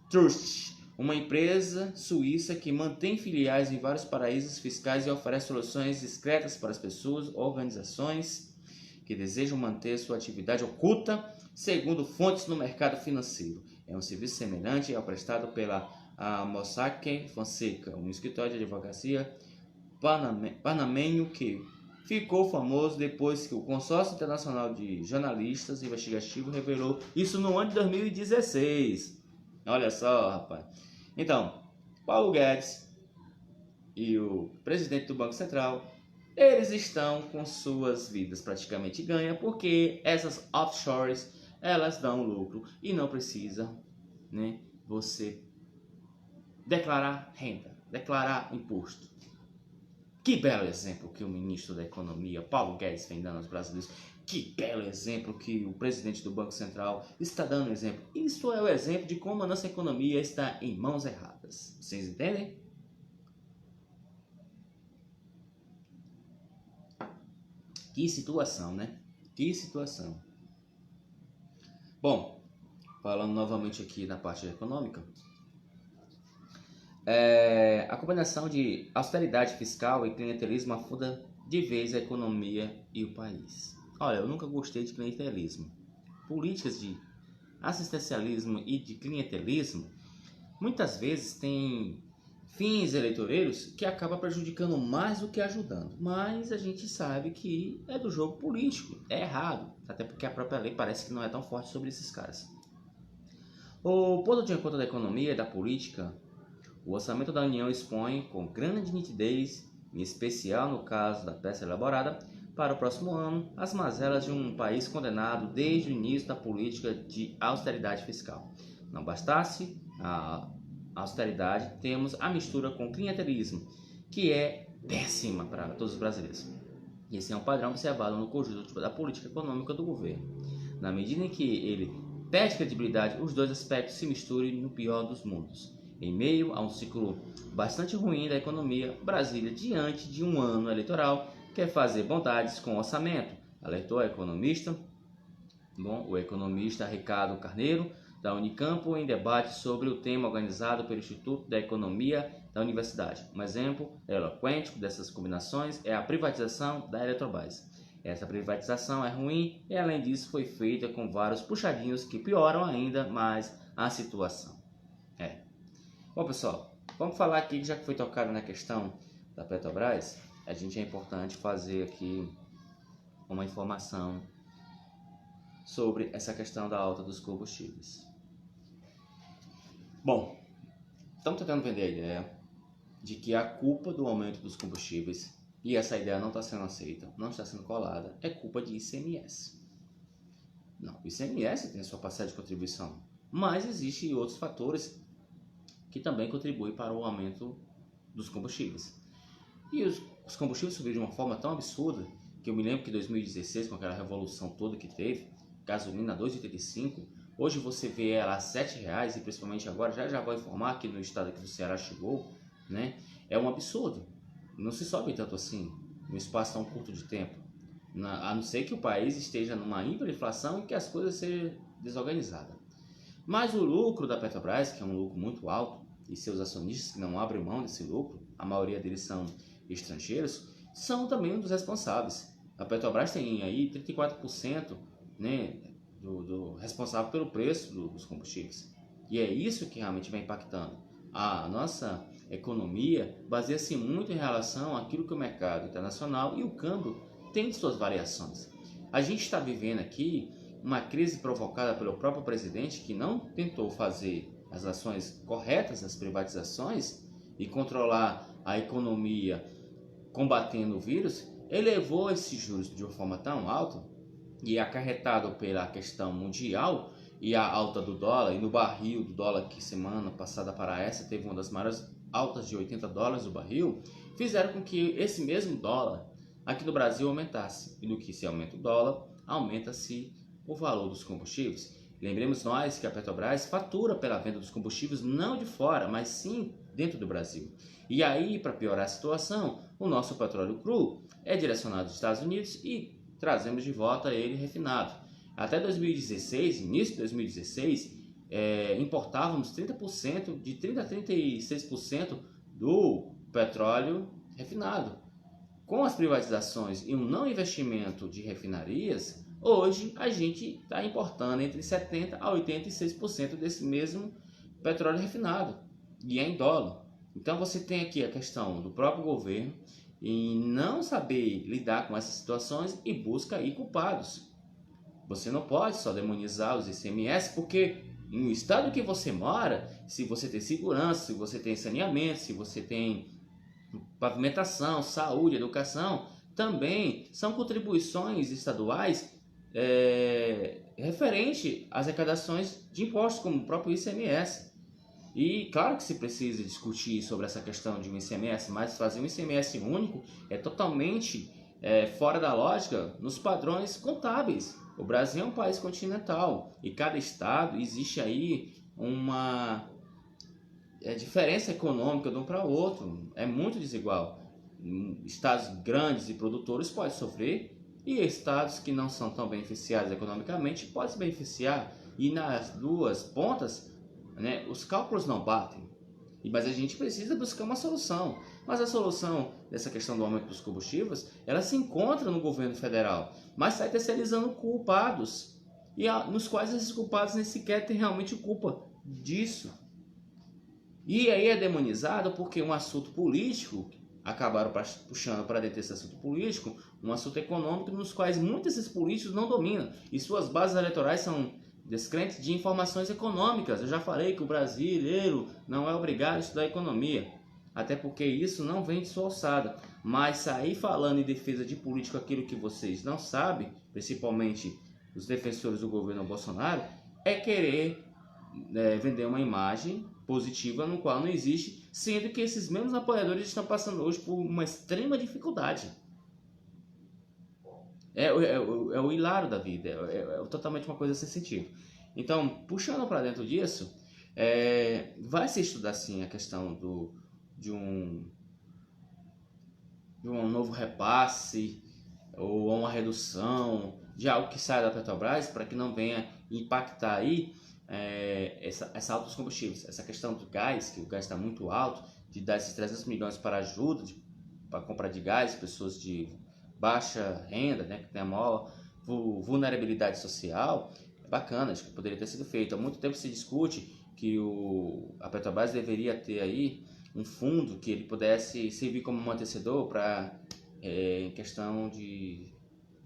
Trust, uma empresa suíça que mantém filiais em vários paraísos fiscais e oferece soluções discretas para as pessoas ou organizações que desejam manter sua atividade oculta, segundo fontes no mercado financeiro. É um serviço semelhante ao prestado pela Mossack Fonseca, um escritório de advocacia panamenho que ficou famoso depois que o Consórcio Internacional de Jornalistas Investigativos revelou isso no ano de 2016. Olha só, rapaz. Então, Paulo Guedes e o presidente do Banco Central, eles estão com suas vidas praticamente ganhas, porque essas offshores, elas dão lucro e não precisam, né, você declarar renda, declarar imposto. Que belo exemplo que o ministro da Economia, Paulo Guedes, vem dando aos brasileiros. Que belo exemplo que o presidente do Banco Central está dando exemplo. Isso é o exemplo de como a nossa economia está em mãos erradas. Vocês entendem? Que situação, né? Que situação. Bom, falando novamente aqui na parte econômica, a combinação de austeridade fiscal e clientelismo afunda de vez a economia e o país. Olha, eu nunca gostei de clientelismo. Políticas de assistencialismo e de clientelismo muitas vezes têm fins eleitoreiros que acabam prejudicando mais do que ajudando. Mas a gente sabe que é do jogo político, é errado, até porque a própria lei parece que não é tão forte sobre esses caras. O ponto de encontro da economia e da política, o orçamento da União expõe com grande nitidez, em especial no caso da peça elaborada, para o próximo ano, as mazelas de um país condenado desde o início da política de austeridade fiscal. Não bastasse a austeridade, temos a mistura com clientelismo, que é péssima para todos os brasileiros. Esse é um padrão observado no conjunto da política econômica do governo. Na medida em que ele perde credibilidade, os dois aspectos se misturam no pior dos mundos. Em meio a um ciclo bastante ruim da economia, Brasília, diante de um ano eleitoral, quer fazer bondades com o orçamento, alertou o economista Ricardo Carneiro, da Unicamp, em debate sobre o tema organizado pelo Instituto da Economia da Universidade. Um exemplo eloquente dessas combinações é a privatização da Eletrobras. Essa privatização é ruim e, além disso, foi feita com vários puxadinhos que pioram ainda mais a situação. Bom, pessoal, vamos falar aqui, já que foi tocado na questão da Petrobras, a gente é importante fazer aqui uma informação sobre essa questão da alta dos combustíveis. Bom, estamos tentando vender a ideia de que a culpa do aumento dos combustíveis, e essa ideia não está sendo aceita, não está sendo colada, é culpa de ICMS. Não, o ICMS tem a sua parcela de contribuição, mas existem outros fatores que também contribuem para o aumento dos combustíveis. E os combustíveis subiram de uma forma tão absurda que eu me lembro que em 2016, com aquela revolução toda que teve, gasolina 2,85, hoje você vê ela a R$ 7,00 e principalmente agora, já vou informar que no estado aqui do Ceará chegou, né? É um absurdo. Não se sobe tanto assim, num espaço tão curto de tempo. A não ser que o país esteja numa hiperinflação e que as coisas sejam desorganizadas. Mas o lucro da Petrobras, que é um lucro muito alto, e seus acionistas que não abrem mão desse lucro, a maioria deles são estrangeiros, são também um dos responsáveis. A Petrobras tem aí 34%, né, do responsável pelo preço dos combustíveis. E é isso que realmente vai impactando. A nossa economia baseia-se muito em relação àquilo que o mercado internacional e o câmbio tem de suas variações. A gente está vivendo aqui uma crise provocada pelo próprio presidente, que não tentou fazer as ações corretas, as privatizações, e controlar a economia combatendo o vírus, elevou esses juros de uma forma tão alta e acarretado pela questão mundial e a alta do dólar, e no barril do dólar, que semana passada para essa teve uma das maiores altas de $80 o barril, fizeram com que esse mesmo dólar aqui no Brasil aumentasse. E no que se aumenta o dólar, aumenta-se o valor dos combustíveis. Lembremos nós que a Petrobras fatura pela venda dos combustíveis não de fora, mas sim dentro do Brasil. E aí, para piorar a situação, o nosso petróleo cru é direcionado aos Estados Unidos e trazemos de volta ele refinado. Até 2016, início de 2016, importávamos 30%, de 30% a 36% do petróleo refinado. Com as privatizações e um não investimento de refinarias, hoje a gente está importando entre 70% a 86% desse mesmo petróleo refinado, e é em dólar. Então você tem aqui a questão do próprio governo em não saber lidar com essas situações e busca aí culpados. Você não pode só demonizar os ICMS, porque no estado que você mora, se você tem segurança, se você tem saneamento, se você tem pavimentação, saúde, educação, também são contribuições estaduais referente às arrecadações de impostos, como o próprio ICMS. E claro que se precisa discutir sobre essa questão de um ICMS, mas fazer um ICMS único é totalmente fora da lógica nos padrões contábeis. O Brasil é um país continental e cada estado existe aí uma diferença econômica de um para o outro, é muito desigual. Estados grandes e produtores podem sofrer e estados que não são tão beneficiados economicamente podem se beneficiar, e nas duas pontas, né, os cálculos não batem. Mas a gente precisa buscar uma solução. Mas a solução dessa questão do aumento dos combustíveis, ela se encontra no governo federal, mas está terceirizando culpados, e nos quais esses culpados nem sequer têm realmente culpa disso. E aí é demonizado porque um assunto político, acabaram puxando para dentro desse assunto político, um assunto econômico nos quais muitos desses políticos não dominam, e suas bases eleitorais são descrentes de informações econômicas. Eu já falei que o brasileiro não é obrigado a estudar economia, até porque isso não vem de sua alçada. Mas sair falando em defesa de político aquilo que vocês não sabem, principalmente os defensores do governo Bolsonaro, é querer vender uma imagem positiva no qual não existe, sendo que esses mesmos apoiadores estão passando hoje por uma extrema dificuldade. É o hilário da vida, é totalmente uma coisa sem sentido. Então, puxando para dentro disso, vai se estudar sim a questão de um novo repasse ou uma redução de algo que saia da Petrobras para que não venha impactar aí essa alta dos combustíveis. Essa questão do gás, que o gás está muito alto, de dar esses 300 milhões para ajuda, para compra de gás, pessoas de baixa renda, né, que tem a maior vulnerabilidade social, é bacana, acho que poderia ter sido feito. Há muito tempo se discute que a Petrobras deveria ter aí um fundo que ele pudesse servir como amortecedor para, em questão de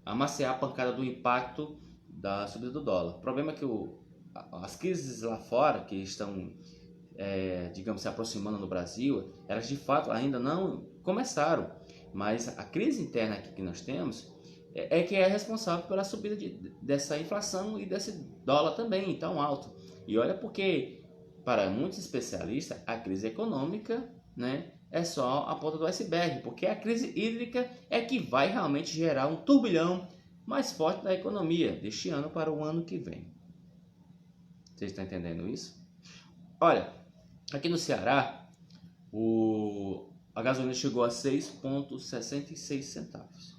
amaciar a pancada do impacto da subida do dólar. O problema é que as crises lá fora, que estão, digamos, se aproximando no Brasil, elas de fato ainda não começaram, mas a crise interna aqui que nós temos que é responsável pela subida dessa inflação e desse dólar também tão alto. E olha porque, para muitos especialistas, a crise econômica, né, é só a ponta do iceberg, porque a crise hídrica é que vai realmente gerar um turbilhão mais forte da economia deste ano para o ano que vem. Vocês estão entendendo isso? Olha, aqui no Ceará, a gasolina chegou a 6,66 centavos.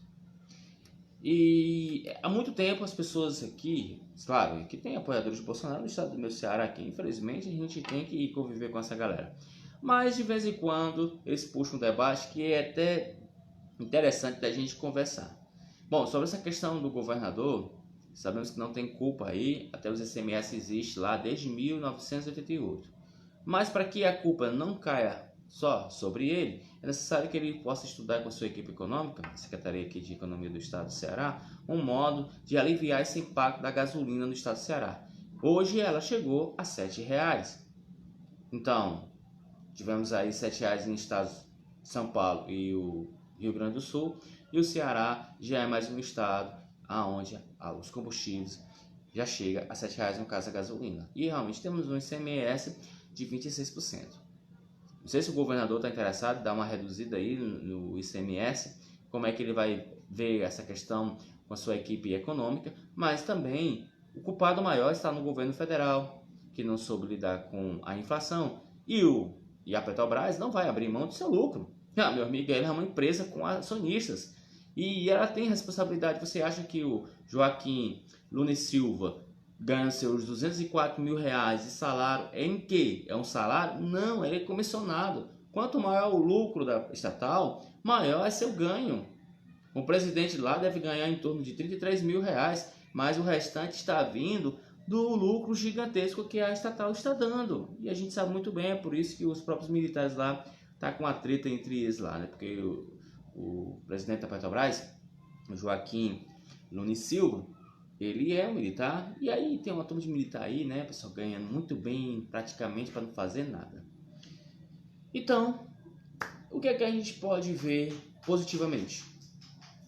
E há muito tempo as pessoas aqui, claro, que tem apoiadores de Bolsonaro no estado do meu Ceará aqui, infelizmente a gente tem que conviver com essa galera. Mas de vez em quando eles puxam um debate que é até interessante da gente conversar. Bom, sobre essa questão do governador, sabemos que não tem culpa aí, até os ICMS existe lá desde 1988. Mas para que a culpa não caia só sobre ele, é necessário que ele possa estudar com a sua equipe econômica, a Secretaria aqui de Economia do Estado do Ceará, um modo de aliviar esse impacto da gasolina no Estado do Ceará. Hoje ela chegou a R$ 7,00. Então, tivemos aí R$ 7,00 em estados de São Paulo e o Rio Grande do Sul, e o Ceará já é mais um estado onde os combustíveis já chega a R$ 7,00 no caso da gasolina. E realmente temos um ICMS de 26%. Não sei se o governador está interessado em dar uma reduzida aí no ICMS, como é que ele vai ver essa questão com a sua equipe econômica, mas também o culpado maior está no governo federal, que não soube lidar com a inflação, e a Petrobras não vai abrir mão do seu lucro. Meu amigo, ela é uma empresa com acionistas, e ela tem responsabilidade. Você acha que o Joaquim Lune Silva ganha seus R$ 204 mil de salário em quê? É um salário? Não, ele é comissionado. Quanto maior o lucro da estatal, maior é seu ganho. O presidente lá deve ganhar em torno de R$ 33 mil, mas o restante está vindo do lucro gigantesco que a estatal está dando. E a gente sabe muito bem, é por isso que os próprios militares lá estão com a treta entre eles lá, né? Porque o presidente da Petrobras, o Joaquim Lune Silva, ele é um militar, e aí tem uma turma de militar aí, né, pessoal, ganhando muito bem praticamente para não fazer nada. Então, O que é que a gente pode ver positivamente?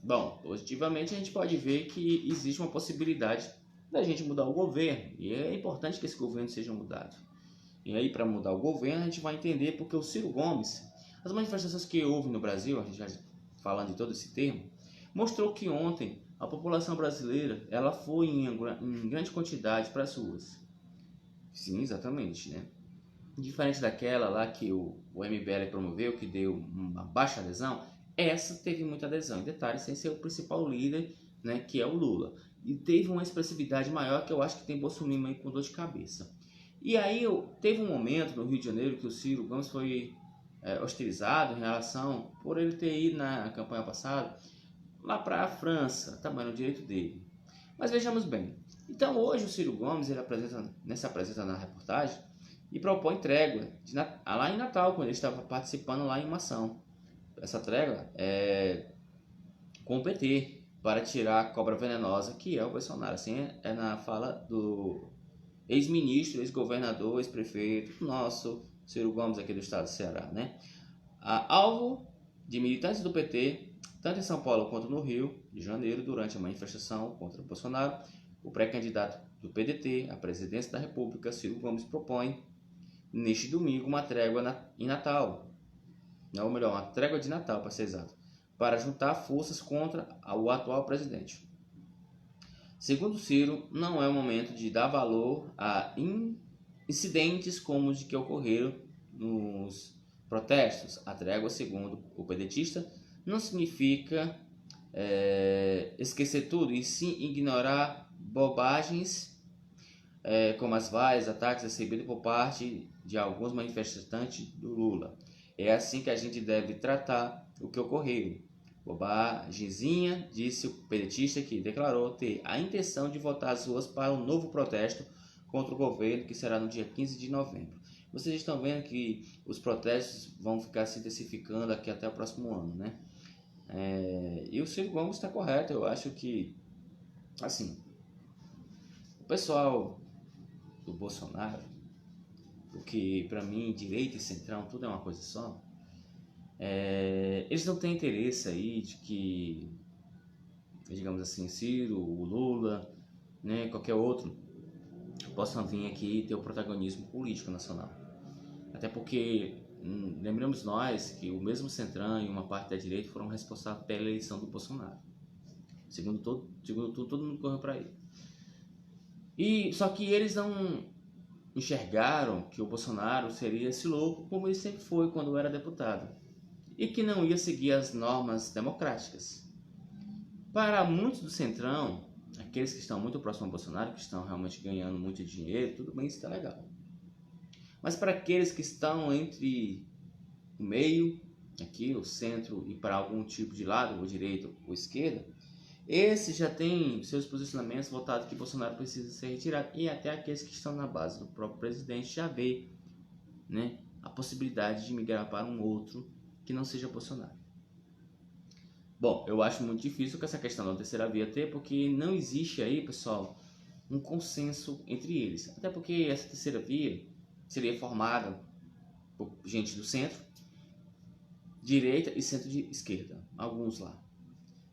Bom, positivamente a gente pode ver que existe uma possibilidade da gente mudar o governo, e é importante que esse governo seja mudado. E aí, para mudar o governo, a gente vai entender porque o Ciro Gomes, as manifestações que houve no Brasil, a gente já falando de todo esse termo, mostrou que ontem a população brasileira ela foi em grande quantidade para as ruas. Sim, exatamente, né? Diferente daquela lá que o MBL promoveu, que deu uma baixa adesão, essa teve muita adesão. Em detalhe, sem ser o principal líder, né, que é o Lula. E teve uma expressividade maior que eu acho que tem Bolsonaro aí com dor de cabeça. E aí teve um momento no Rio de Janeiro que o Ciro Gomes foi hostilizado em relação por ele ter ido na campanha passada lá para a França, também no direito dele. Mas vejamos bem. Então hoje o Ciro Gomes ele apresenta na reportagem e propõe trégua lá em Natal, quando ele estava participando lá em uma ação. Essa trégua é com o PT para tirar a cobra venenosa que é o Bolsonaro. Assim é na fala do ex-ministro, ex-governador, ex-prefeito, nosso Ciro Gomes aqui do estado do Ceará, né? Alvo de militantes do PT, tanto em São Paulo quanto no Rio de Janeiro, durante a manifestação contra o Bolsonaro, o pré-candidato do PDT à presidência da República, Ciro Gomes, propõe neste domingo uma trégua em Natal, ou melhor, uma trégua de Natal, para ser exato, para juntar forças contra o atual presidente. Segundo Ciro, não é o momento de dar valor a incidentes como os que ocorreram nos protestos. A trégua, segundo o pedetista, não significa esquecer tudo e sim ignorar bobagens como as vaias, ataques recebidos por parte de alguns manifestantes do Lula. É assim que a gente deve tratar o que ocorreu. Bobagemzinha, disse o pedetista, que declarou ter a intenção de voltar às ruas para um novo protesto contra o governo, que será no dia 15 de novembro. Vocês estão vendo que os protestos vão ficar se intensificando aqui até o próximo ano, né? E o Ciro Gomes está correto. Eu acho que, assim, o pessoal do Bolsonaro, porque para mim direita e centrão tudo é uma coisa só, eles não têm interesse aí de que, digamos assim, Ciro, o Lula, né, qualquer outro possam vir aqui e ter o protagonismo político nacional. Até porque lembramos nós que o mesmo Centrão e uma parte da direita foram responsáveis pela eleição do Bolsonaro. Segundo tudo, todo mundo correu para ele. E só que eles não enxergaram que o Bolsonaro seria esse louco como ele sempre foi quando era deputado e que não ia seguir as normas democráticas. Para muitos do Centrão, aqueles que estão muito próximos ao Bolsonaro, que estão realmente ganhando muito dinheiro, tudo bem, isso está legal. Mas para aqueles que estão entre o meio, aqui, o centro e para algum tipo de lado, ou direita ou esquerda, esses já têm seus posicionamentos voltados que Bolsonaro precisa ser retirado, e até aqueles que estão na base do próprio presidente já vê, né, a possibilidade de migrar para um outro que não seja Bolsonaro. Bom, eu acho muito difícil com essa questão da terceira via ter, porque não existe aí, pessoal, um consenso entre eles. Até porque essa terceira via seria formada por gente do centro, direita e centro de esquerda, alguns lá.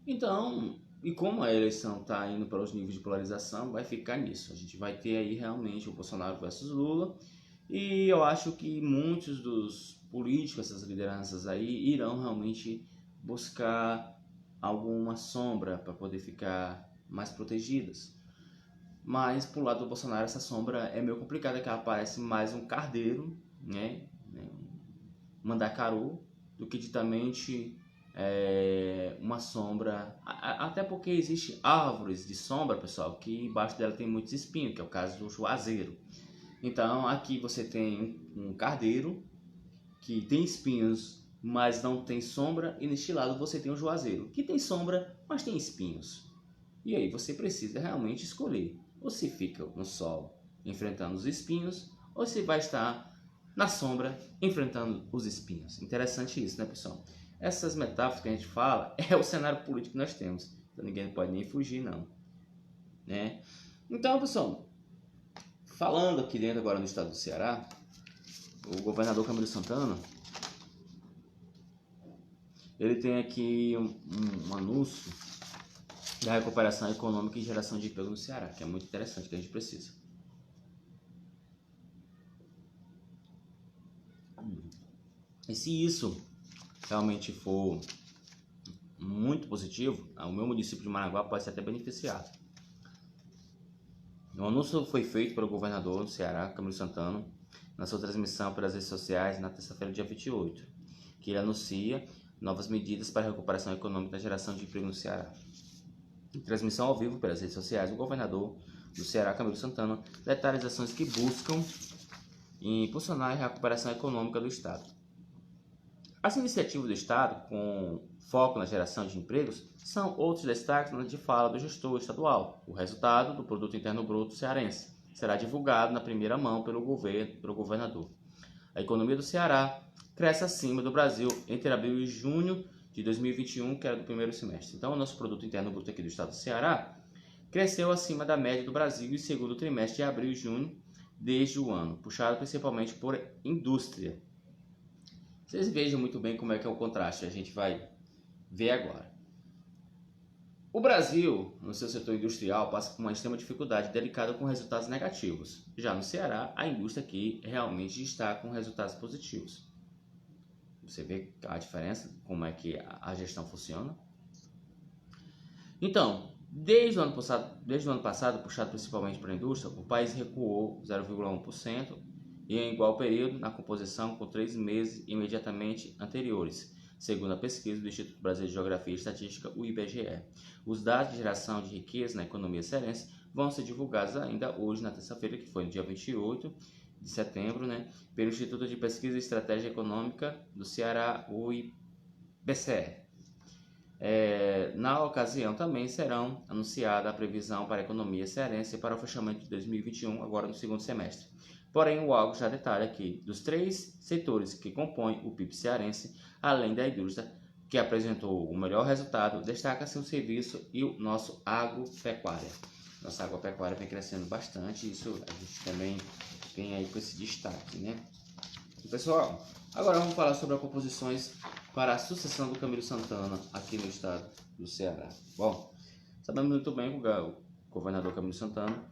Então, e como a eleição está indo para os níveis de polarização, vai ficar nisso. A gente vai ter aí realmente o Bolsonaro versus Lula, e eu acho que muitos dos políticos, essas lideranças aí, irão realmente buscar alguma sombra para poder ficar mais protegidas. Mas pro lado do Bolsonaro essa sombra é meio complicada, que ela parece mais um cardeiro, né, um mandacaru, do que ditamente uma sombra, até porque existe árvores de sombra, pessoal, que embaixo dela tem muitos espinhos, que é o caso do juazeiro. Então aqui você tem um cardeiro que tem espinhos, mas não tem sombra, e neste lado você tem o juazeiro, que tem sombra, mas tem espinhos. E aí você precisa realmente escolher, ou se fica no sol enfrentando os espinhos, ou se vai estar na sombra enfrentando os espinhos. Interessante isso, né, pessoal? Essas metáforas que a gente fala é o cenário político que nós temos, então ninguém pode nem fugir, não, né? Então, pessoal, falando aqui dentro agora no estado do Ceará, o governador Camilo Santana, ele tem aqui um anúncio da recuperação econômica e geração de emprego no Ceará, que é muito interessante, que a gente precisa. E se isso realmente for muito positivo, o meu município de Maranguá pode ser até beneficiado. O anúncio foi feito pelo governador do Ceará, Camilo Santana, na sua transmissão pelas redes sociais na terça-feira, dia 28, que ele anuncia novas medidas para a recuperação econômica e geração de emprego no Ceará. Em transmissão ao vivo pelas redes sociais, o governador do Ceará, Camilo Santana, detalha as ações que buscam impulsionar a recuperação econômica do Estado. As iniciativas do Estado, com foco na geração de empregos, são outros destaques de fala do gestor estadual. O resultado do Produto Interno Bruto cearense será divulgado na primeira mão pelo governador. A economia do Ceará cresce acima do Brasil entre abril e junho de 2021, que era do primeiro semestre. Então, o nosso Produto Interno Bruto aqui do estado do Ceará cresceu acima da média do Brasil em segundo trimestre de abril e junho desde o ano, puxado principalmente por indústria. Vocês vejam muito bem como é que é o contraste, a gente vai ver agora. O Brasil, no seu setor industrial, passa por uma extrema dificuldade delicada com resultados negativos. Já no Ceará, a indústria aqui realmente está com resultados positivos. Você vê a diferença, como é que a gestão funciona? Então, desde o ano passado, puxado principalmente para a indústria, o país recuou 0,1% e em igual período na composição com 3 meses imediatamente anteriores, segundo a pesquisa do Instituto Brasileiro de Geografia e Estatística, o IBGE. Os dados de geração de riqueza na economia cearense vão ser divulgados ainda hoje, na terça-feira, que foi no dia 28 de setembro, pelo Instituto de Pesquisa e Estratégia Econômica do Ceará, o IBCE. Na ocasião também serão anunciada a previsão para a economia cearense para o fechamento de 2021, agora no segundo semestre. Porém, o órgão já detalha que, dos 3 setores que compõem o PIB cearense, além da indústria, que apresentou o melhor resultado, destaca-se o serviço e o nosso agropecuária. Nossa agropecuária vem crescendo bastante, isso a gente também vem aí com esse destaque, Pessoal, agora vamos falar sobre as composições para a sucessão do Camilo Santana aqui no estado do Ceará. Bom, sabemos muito bem que o governador Camilo Santana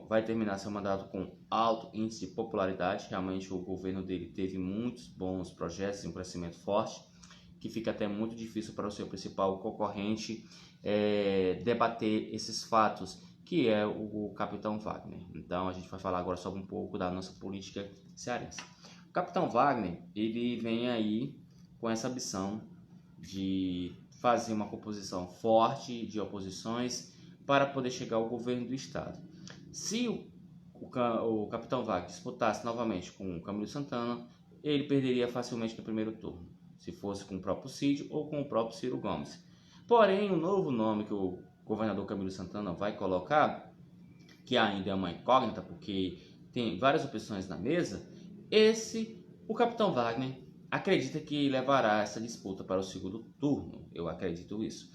vai terminar seu mandato com alto índice de popularidade. Realmente o governo dele teve muitos bons projetos e um crescimento forte, que fica até muito difícil para o seu principal concorrente debater esses fatos, que é o Capitão Wagner. Então a gente vai falar agora sobre um pouco da nossa política cearense. O Capitão Wagner, ele vem aí com essa ambição de fazer uma composição forte de oposições para poder chegar ao governo do estado. Se o Capitão Wagner disputasse novamente com o Camilo Santana, ele perderia facilmente no primeiro turno, se fosse com o próprio Cid ou com o próprio Ciro Gomes. Porém, o novo nome que o governador Camilo Santana vai colocar, que ainda é uma incógnita porque tem várias opções na mesa, o Capitão Wagner acredita que levará essa disputa para o segundo turno. Eu acredito isso.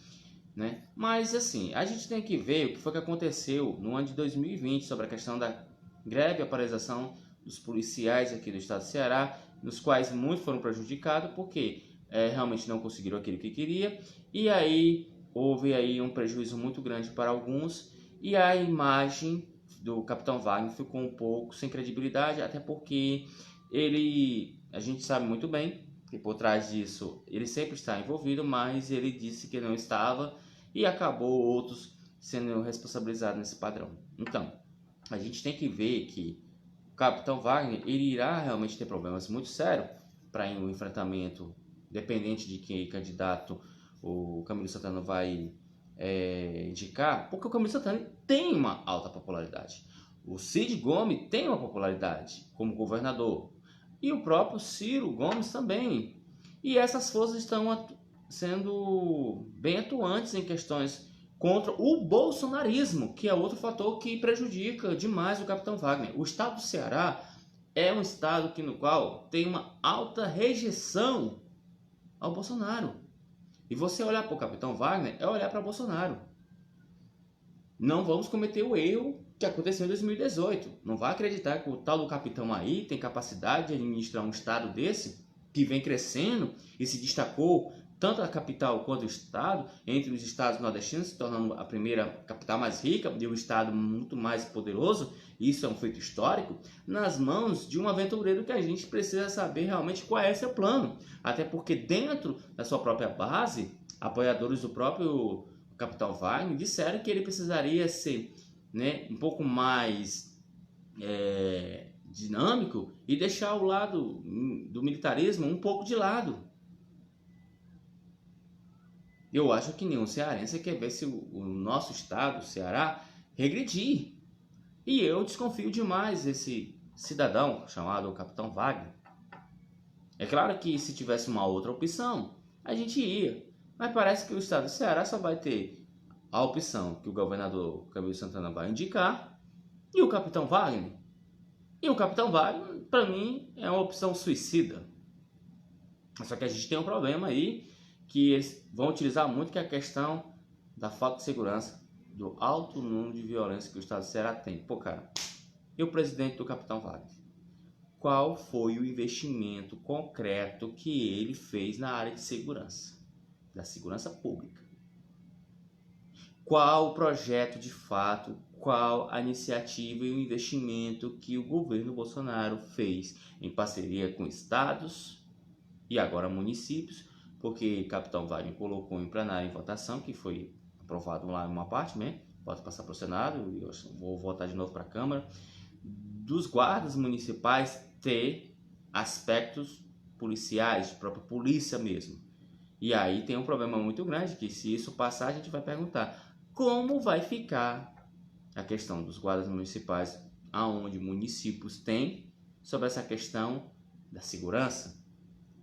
Mas assim, a gente tem que ver o que foi que aconteceu no ano de 2020 sobre a questão da greve e a paralisação dos policiais aqui do estado do Ceará, nos quais muitos foram prejudicados porque realmente não conseguiram aquilo que queria, e aí houve aí um prejuízo muito grande para alguns, e a imagem do Capitão Wagner ficou um pouco sem credibilidade, até porque a gente sabe muito bem que por trás disso ele sempre está envolvido, mas ele disse que não estava e acabou outros sendo responsabilizados nesse padrão. Então, a gente tem que ver que o Capitão Wagner ele irá realmente ter problemas muito sérios para o enfrentamento, dependente de que candidato o Camilo Santana vai indicar, porque o Camilo Santana tem uma alta popularidade. O Cid Gomes tem uma popularidade como governador. E o próprio Ciro Gomes também. E essas forças estão sendo bem atuantes em questões contra o bolsonarismo, que é outro fator que prejudica demais o Capitão Wagner. O estado do Ceará é um estado no qual tem uma alta rejeição ao Bolsonaro. E você olhar para o Capitão Wagner é olhar para Bolsonaro. Não vamos cometer o erro que aconteceu em 2018. Não vai acreditar que o tal do capitão aí tem capacidade de administrar um estado desse, que vem crescendo e se destacou tanto a capital quanto o estado, entre os estados nordestinos, se tornando a primeira capital mais rica e o estado muito mais poderoso, isso é um feito histórico, nas mãos de um aventureiro que a gente precisa saber realmente qual é seu plano. Até porque dentro da sua própria base, apoiadores do próprio Capitão Wagner disseram que ele precisaria ser, né, um pouco mais dinâmico e deixar o lado do militarismo um pouco de lado. Eu acho que nenhum cearense quer ver se o nosso estado, o Ceará, regredir. E eu desconfio demais desse cidadão chamado Capitão Wagner. É claro que se tivesse uma outra opção, a gente ia. Mas parece que o estado do Ceará só vai ter a opção que o governador Camilo Santana vai indicar e o Capitão Wagner. E o Capitão Wagner, para mim, é uma opção suicida. Só que a gente tem um problema aí que eles vão utilizar muito, que é a questão da falta de segurança, do alto número de violência que o estado do Ceará tem. Pô, cara, e o presidente do Capitão Wagner? Qual foi o investimento concreto que ele fez na área de segurança, da segurança pública? Qual o projeto de fato, qual a iniciativa e o investimento que o governo Bolsonaro fez em parceria com estados e agora municípios, porque Capitão Wagner colocou em plenário em votação, que foi aprovado lá em uma parte, né? Pode passar para o Senado, e eu vou votar de novo para a Câmara, dos guardas municipais ter aspectos policiais, própria polícia mesmo. E aí tem um problema muito grande, que se isso passar, a gente vai perguntar como vai ficar a questão dos guardas municipais, aonde municípios têm, sobre essa questão da segurança.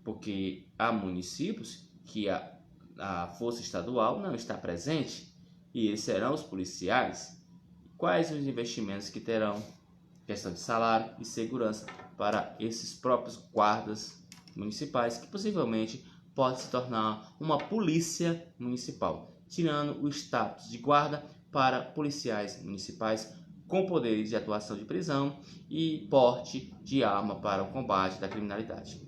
Porque há municípios que a força estadual não está presente e eles serão os policiais. Quais os investimentos que terão? Questão de salário e segurança para esses próprios guardas municipais, que possivelmente pode se tornar uma polícia municipal, tirando o status de guarda para policiais municipais com poderes de atuação de prisão e porte de arma para o combate da criminalidade.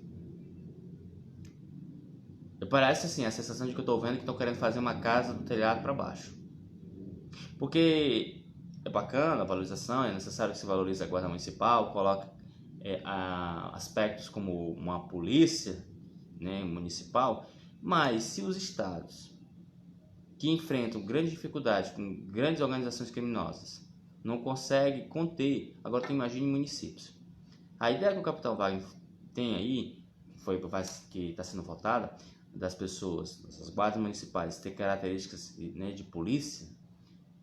Parece assim, a sensação de que eu estou vendo que estão querendo fazer uma casa do telhado para baixo. Porque é bacana a valorização, é necessário que se valorize a guarda municipal, coloque aspectos como uma polícia, né, municipal, mas se os estados que enfrentam grande dificuldade com grandes organizações criminosas não conseguem conter, agora tu imagine municípios. A ideia que o Capitão Wagner tem aí, que está sendo votada, das pessoas, das guardas municipais ter características, né, de polícia,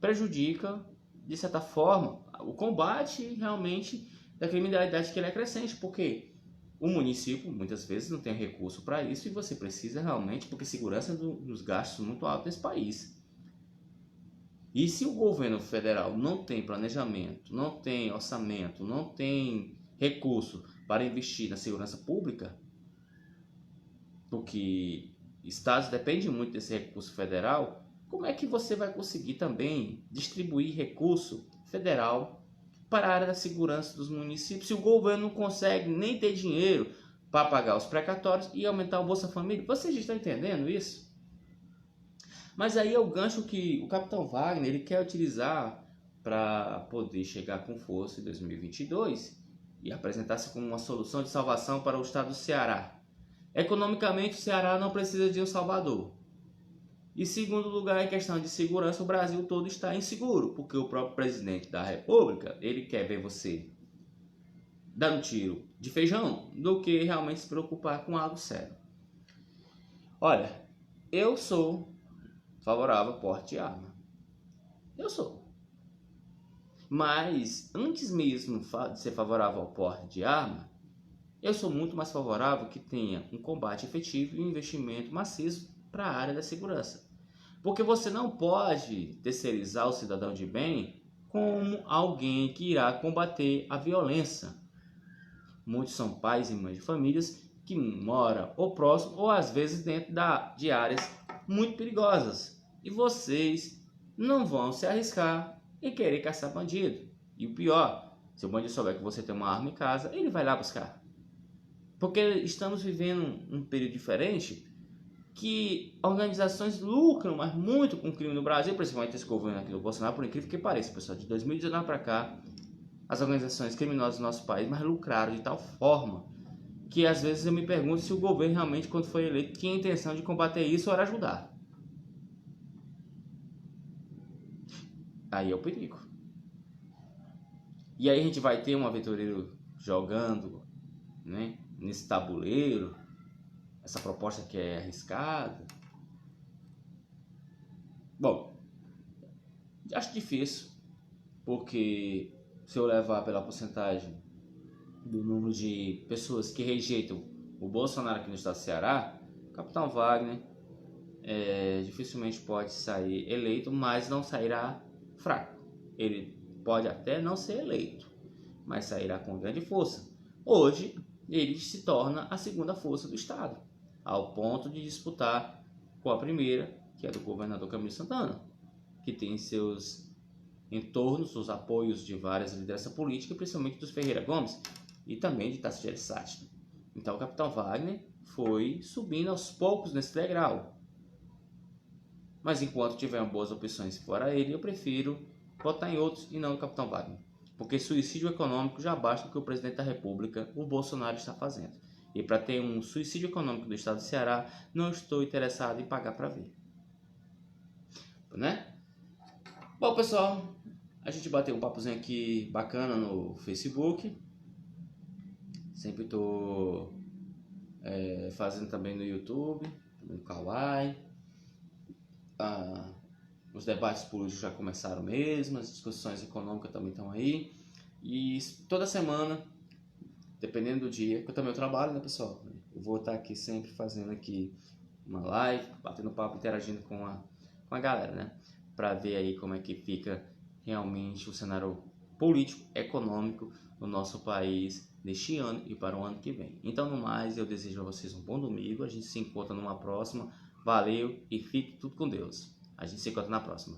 prejudica, de certa forma, o combate realmente da criminalidade, que ele é crescente, porque o município muitas vezes não tem recurso para isso e você precisa realmente, porque segurança dos gastos muito altos nesse país. E se o governo federal não tem planejamento, não tem orçamento, não tem recurso para investir na segurança pública, porque estados dependem muito desse recurso federal, como é que você vai conseguir também distribuir recurso federal para a área da segurança dos municípios se o governo não consegue nem ter dinheiro para pagar os precatórios e aumentar o Bolsa Família? Vocês estão entendendo isso? Mas aí é o gancho que o Capitão Wagner ele quer utilizar para poder chegar com força em 2022 e apresentar-se como uma solução de salvação para o estado do Ceará. Economicamente, o Ceará não precisa de um salvador. E segundo lugar, em questão de segurança, o Brasil todo está inseguro, porque o próprio presidente da República, ele quer ver você dando tiro de feijão, do que realmente se preocupar com algo sério. Olha, eu sou favorável ao porte de arma. Eu sou. Mas, antes mesmo de ser favorável ao porte de arma, eu sou muito mais favorável que tenha um combate efetivo e um investimento maciço para a área da segurança. Porque você não pode terceirizar o cidadão de bem como alguém que irá combater a violência. Muitos são pais e mães de famílias que moram ou próximo ou às vezes dentro de áreas muito perigosas. E vocês não vão se arriscar em querer caçar bandido. E o pior, se o bandido souber que você tem uma arma em casa, ele vai lá buscar. Porque estamos vivendo um período diferente que organizações lucram, mas muito com o crime no Brasil, principalmente esse governo aqui do Bolsonaro, por incrível que pareça, pessoal. De 2019 para cá, as organizações criminosas do nosso país mas lucraram de tal forma que às vezes eu me pergunto se o governo realmente, quando foi eleito, tinha a intenção de combater isso ou era ajudar. Aí é o perigo. E aí a gente vai ter um aventureiro jogando, né, nesse tabuleiro, essa proposta que é arriscada. Bom, acho difícil, porque se eu levar pela porcentagem do número de pessoas que rejeitam o Bolsonaro aqui no estado do Ceará, o Capitão Wagner dificilmente pode sair eleito, mas não sairá fraco. Ele pode até não ser eleito, mas sairá com grande força. Hoje, ele se torna a segunda força do estado, ao ponto de disputar com a primeira, que é do governador Camilo Santana, que tem seus entornos, os apoios de várias lideranças políticas, principalmente dos Ferreira Gomes e também de Tasso Gereissati. Então o Capitão Wagner foi subindo aos poucos nesse degrau. Mas enquanto tiver boas opções fora ele, eu prefiro votar em outros e não no Capitão Wagner. Porque suicídio econômico já basta o que o presidente da República, o Bolsonaro, está fazendo. E para ter um suicídio econômico do estado do Ceará, não estou interessado em pagar para ver. Né? Bom, pessoal, a gente bateu um papozinho aqui bacana no Facebook. Sempre estou fazendo também no YouTube, no Kawaii. Os debates políticos já começaram mesmo, as discussões econômicas também estão aí. E toda semana, dependendo do dia, que eu também trabalho, né, pessoal? Eu vou estar aqui sempre fazendo aqui uma live, batendo papo, interagindo com a galera, né? Para ver aí como é que fica realmente o cenário político, econômico no nosso país neste ano e para o ano que vem. Então, no mais, eu desejo a vocês um bom domingo. A gente se encontra numa próxima. Valeu e fique tudo com Deus. A gente se encontra na próxima.